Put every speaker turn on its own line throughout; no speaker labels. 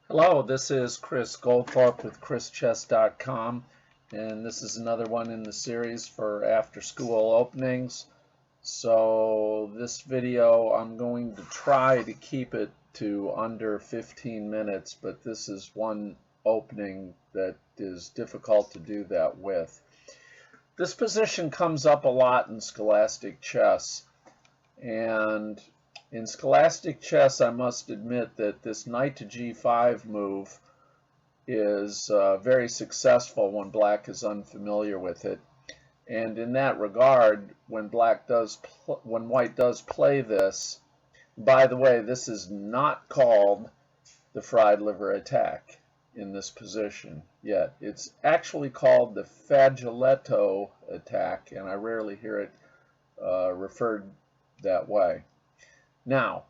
Hello, this is Chris Goldthorpe with ChrisChess.com, and this is another one in the series for after-school openings. So this video, I'm going to try to keep it to under 15 minutes, but this is one opening that is difficult to do that with. This position comes up a lot in scholastic chess, and in scholastic chess, I must admit that this knight to g5 move is very successful when black is unfamiliar with it. And in that regard, when white does play this, by the way, this is not called the FriedLiver attack in this position yet. It's actually called the Fagiletto attack, and I rarely hear it referred that way. Now,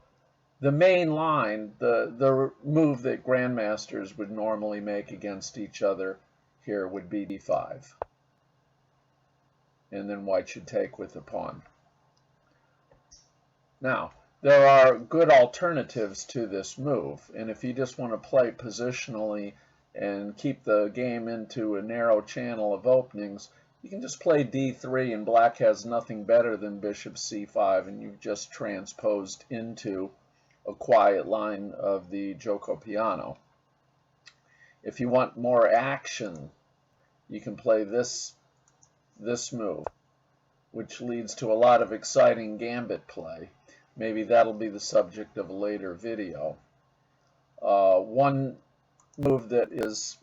the main line, the move that grandmasters would normally make against each other here would be d5. And then white should take with the pawn. Now, there are good alternatives to this move, and if you just want to play positionally and keep the game into a narrow channel of openings, you can just play d3, and black has nothing better than bishop c5, and you've just transposed into a quiet line of the gioco piano. If you want more action, you can play this move, which leads to a lot of exciting gambit play. Maybe that'll be the subject of a later video. One move that is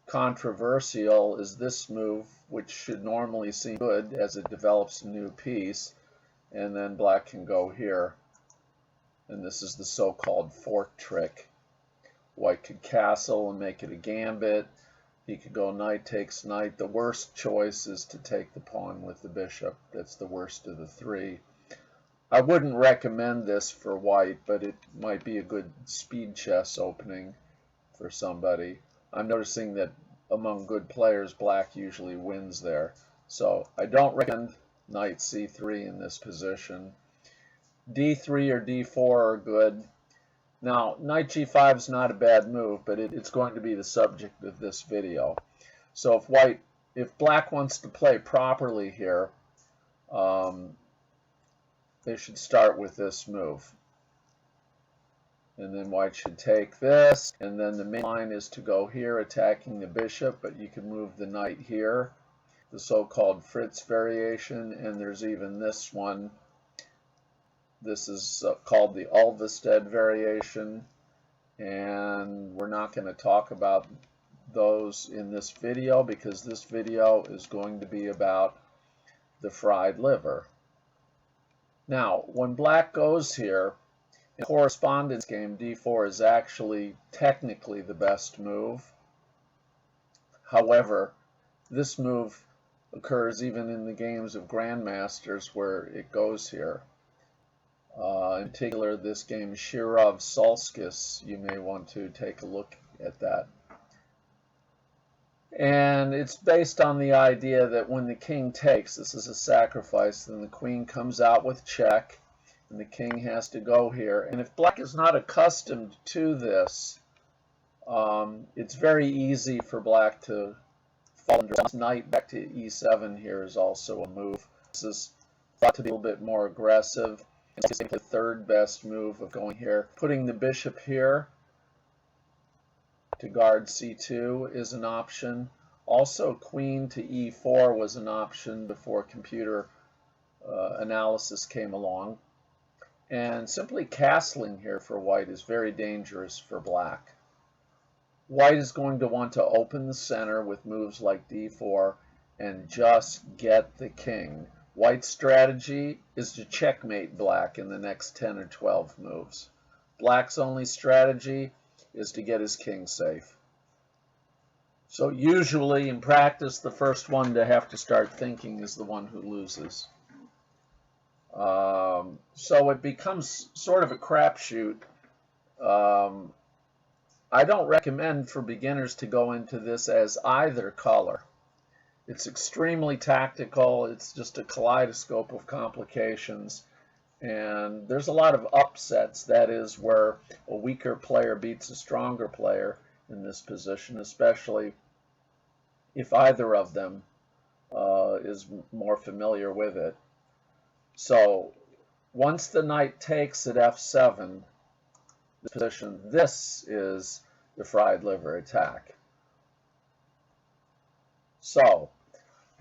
controversial is this move, which should normally seem good as it develops a new piece, and then black can go here, and this is the so-called fork trick. White could castle and make it a gambit. He could go knight takes knight. The worst choice is to take the pawn with the bishop. That's the worst of the three. I wouldn't recommend this for white, but it might be a good speed chess opening for somebody. I'm noticing that among good players, black usually wins there. So I don't recommend knight c3 in this position. d3 or d4 are good. Now, knight g5 is not a bad move, but it's going to be the subject of this video. So if black wants to play properly here, they should start with this move. And then white should take this, and then the main line is to go here attacking the bishop, but you can move the knight here, the so-called Fritz variation, and there's even this one. This is called the Ulvested variation, and we're not going to talk about those in this video because this video is going to be about the FriedLiver. Now, when black goes here, in a correspondence game, d4 is actually technically the best move. However, this move occurs even in the games of grandmasters where it goes here. In particular, this game Shirov Solskis, you may want to take a look at that. And it's based on the idea that when the king takes, this is a sacrifice, then the queen comes out with check, and the king has to go here. And if black is not accustomed to this, it's very easy for black to fall under. Knight back to e7 here is also a move. This is thought to be a little bit more aggressive. It's the third best move of going here. Putting the bishop here to guard c2 is an option. Also, queen to e4 was an option before computer analysis came along. And simply castling here for white is very dangerous for black. White is going to want to open the center with moves like d4 and just get the king. White's strategy is to checkmate black in the next 10 or 12 moves. Black's only strategy is to get his king safe. So usually in practice, the first one to have to start thinking is the one who loses. So it becomes sort of a crapshoot. I don't recommend for beginners to go into this as either color. It's extremely tactical. It's just a kaleidoscope of complications. And there's a lot of upsets, that is, where a weaker player beats a stronger player in this position, especially if either of them is more familiar with it. So once the knight takes at f7, the position, this is the FriedLiver attack. So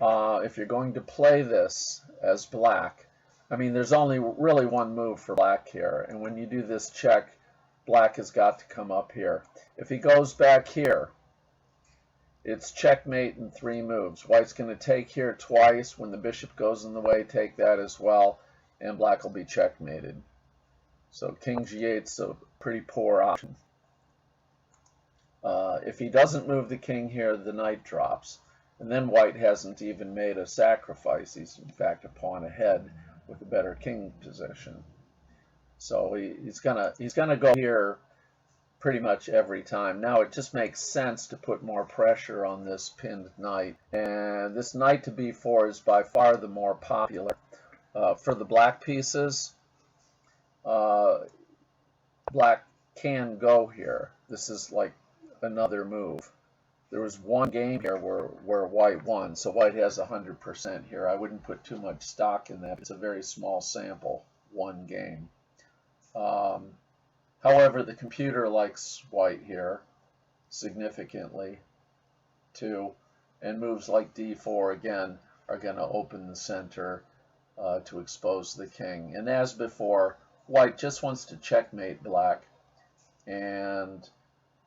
if you're going to play this as black, I mean, there's only really one move for black here, and when you do this check, black has got to come up here. If he goes back here, it's checkmate in 3 moves. White's going to take here twice. When the bishop goes in the way, take that as well, and black will be checkmated. So king g8's a pretty poor option. If he doesn't move the king here, the knight drops. And then white hasn't even made a sacrifice. He's in fact a pawn ahead with a better king position. So he's gonna go here pretty much every time. Now it just makes sense to put more pressure on this pinned knight. And this knight to b4 is by far the more popular. For the black pieces, black can go here. This is like another move. There was one game here where white won, so white has 100% here. I wouldn't put too much stock in that. It's a very small sample, one game. However, the computer likes white here significantly too, and moves like d4 again are going to open the center to expose the king. And as before, white just wants to checkmate black, and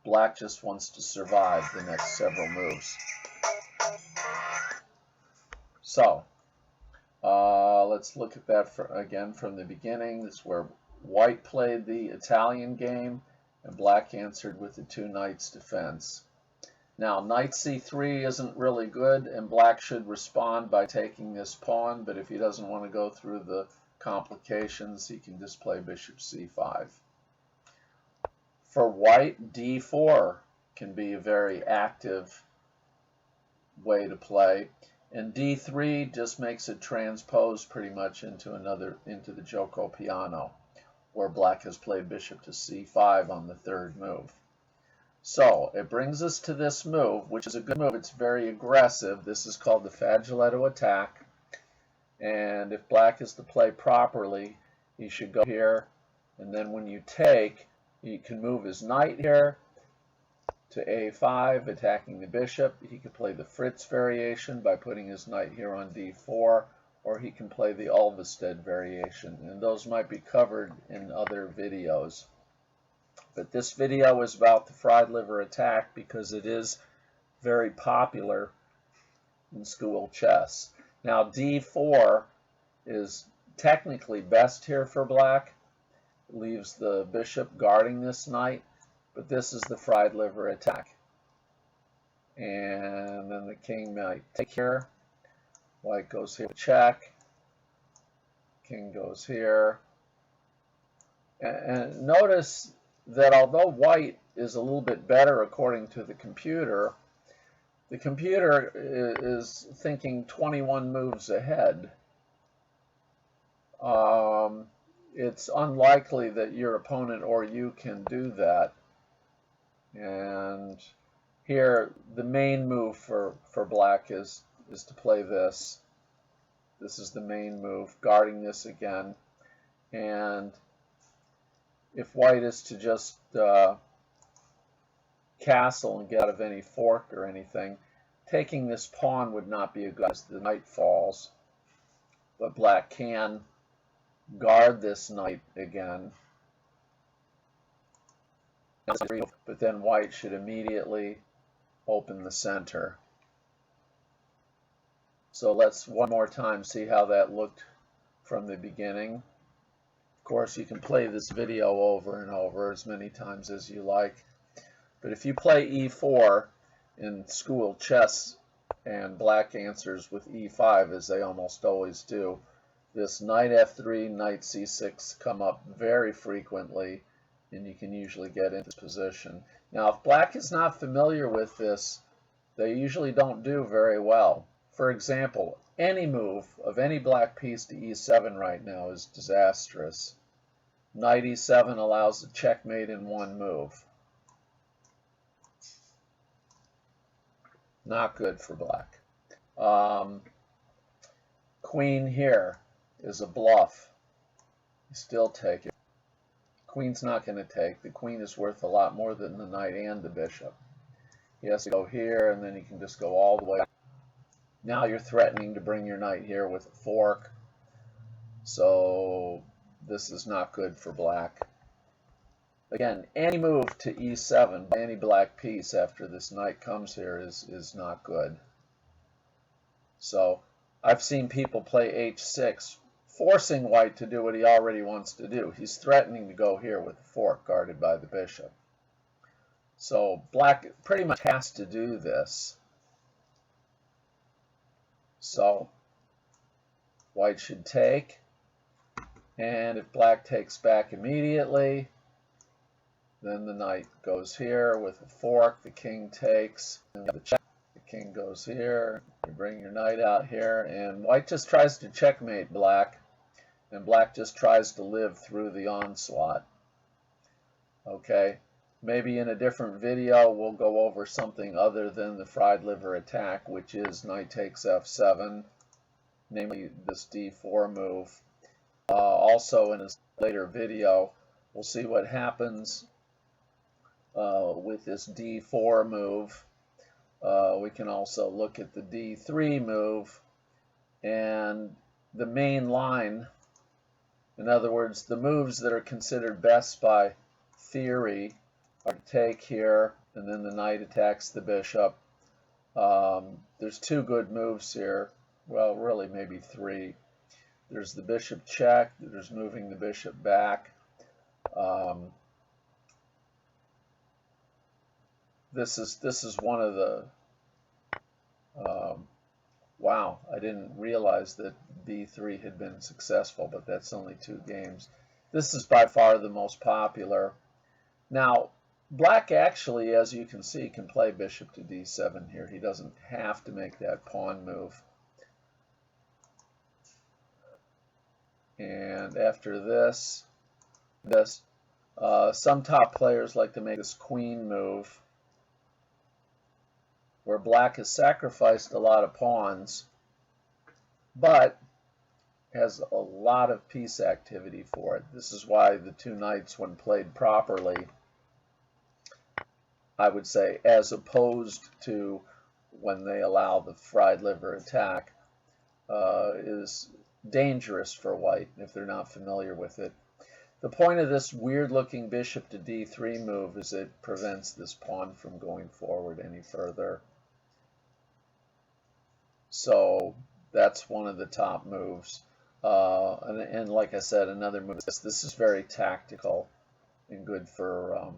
black just wants to survive the next several moves. So let's look at that again from the beginning. This is where white played the Italian game and black answered with the 2 knights defense. Now knight c3 isn't really good, and black should respond by taking this pawn, but if he doesn't want to go through the complications, he can just play bishop c5. For white, d4 can be a very active way to play, and d3 just makes it transpose pretty much into the gioco piano, where black has played bishop to c5 on the 3rd move. So it brings us to this move, which is a good move. It's very aggressive. This is called the Fagiletto attack, and if black is to play properly, he should go here, and then when you take, he can move his knight here to a5, attacking the bishop. He could play the Fritz variation by putting his knight here on d4, or he can play the Ulvested variation, and those might be covered in other videos. But this video is about the FriedLiver attack because it is very popular in school chess. Now d4 is technically best here for black. Leaves the bishop guarding this knight, but this is the FriedLiver attack. And then the king might take here. White goes here to check. King goes here. And notice that although white is a little bit better according to the computer is thinking 21 moves ahead. It's unlikely that your opponent or you can do that. And here the main move for black is to play this. This is the main move, guarding this again. And if white is to just castle and get out of any fork or anything, taking this pawn would not be a good as the knight falls. But black can guard this knight again. But then white should immediately open the center. So let's one more time see how that looked from the beginning. Of course, you can play this video over and over as many times as you like. But if you play e4 in school chess and black answers with e5, as they almost always do, this knight f3, knight c6 come up very frequently, and you can usually get into this position. Now, if black is not familiar with this, they usually don't do very well. For example, any move of any black piece to e7 right now is disastrous. Knight e7 allows a checkmate in one move. Not good for black. Queen here is a bluff. You still take it. Queen's not going to take. The queen is worth a lot more than the knight and the bishop. He has to go here, and then he can just go all the way. Now you're threatening to bring your knight here with a fork. So this is not good for black. Again, any move to e7 by any black piece after this knight comes here is not good. So I've seen people play h6, forcing white to do what he already wants to do. He's threatening to go here with a fork guarded by the bishop. So black pretty much has to do this. So white should take, and if black takes back immediately, then the knight goes here with a fork, the king takes, and the check. The king goes here, you bring your knight out here, and white just tries to checkmate black, and black just tries to live through the onslaught. Okay, maybe in a different video we'll go over something other than the FriedLiver attack, which is knight takes f7, namely this d4 move. Also in a later video, we'll see what happens with this d4 move. We can also look at the d3 move and the main line. In other words, the moves that are considered best by theory are to take here, and then the knight attacks the bishop. There's two good moves here. Well, really maybe three. There's the bishop check. There's moving the bishop back. This is one of the wow, I didn't realize that b3 had been successful, but that's only 2 games. This is by far the most popular. Now black actually, as you can see, can play bishop to d7 here. He doesn't have to make that pawn move. And after this, some top players like to make this queen move, where black has sacrificed a lot of pawns, but has a lot of piece activity for it. This is why the 2 knights, when played properly, I would say, as opposed to when they allow the FriedLiver attack, is dangerous for white if they're not familiar with it. The point of this weird-looking bishop to d3 move is it prevents this pawn from going forward any further. So that's one of the top moves. And like I said, another move. This is very tactical and good for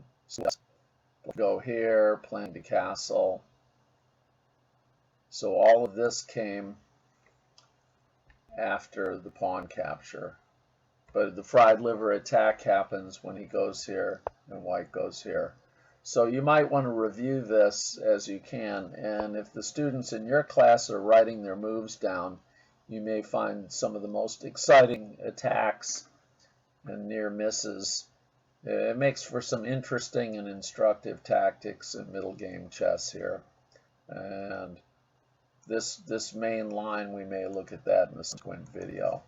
go here, playing to castle. So all of this came after the pawn capture. But the FriedLiver attack happens when he goes here and white goes here. So you might want to review this as you can, and if the students in your class are writing their moves down, you may find some of the most exciting attacks and near misses. It makes for some interesting and instructive tactics in middle game chess here. And this main line, we may look at that in the subsequent video.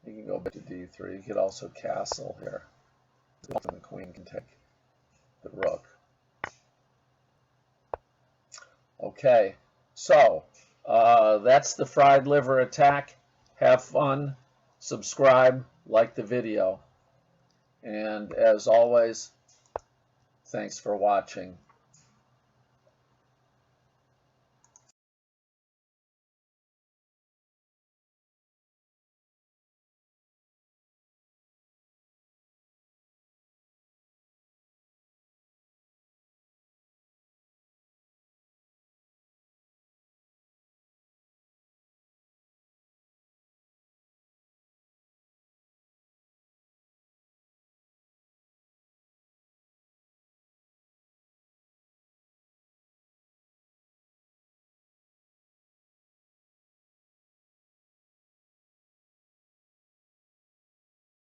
You can go back to d3. You could also castle here. The queen can take the rook. Okay, so that's the FriedLiver attack. Have fun, subscribe, like the video, and as always, thanks for watching.